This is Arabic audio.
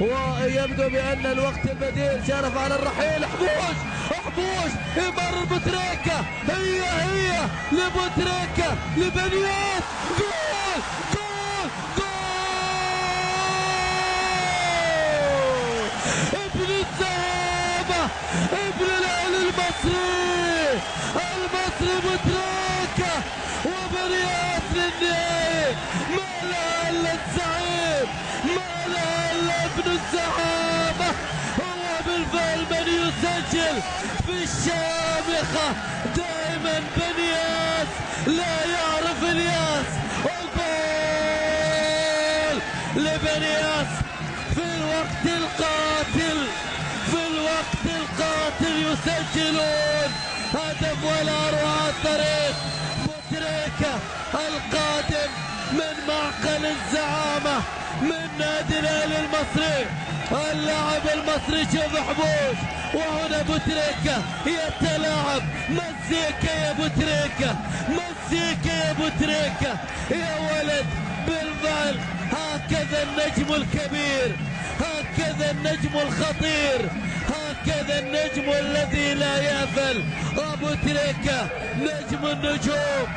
ويبدو بأن الوقت البديل شرف على الرحيل. حبوش يمر بوتريكا، هي لبوتريكا لبنياس، جول جول جول! ابن الزهامة، ابن الأهلي المصري بوتريكا وبنياس للنهائي. ما لا إلا الزعيم، ما لا إلا ابن الزهامة، هو بالفعل من يسجل في الشامخة. دائما بنياس لا يعرف الياس، وجول لبنياس في الوقت القاتل يسجلون هدف ولا أروع الطريق. بوتريكا القادم من معقل الزعامة من نادي الأهلي المصري، اللاعب المصري. شوف حبوش، وهنا بوتريكا يتلاعب. مزيكا يا بوتريكا، مزيكا يا بوتريكا يا ولد. بالفعل هكذا النجم الكبير، هكذا النجم الخطير، هكذا النجم الذي لا يغفل. أبو تريكة نجم النجوم.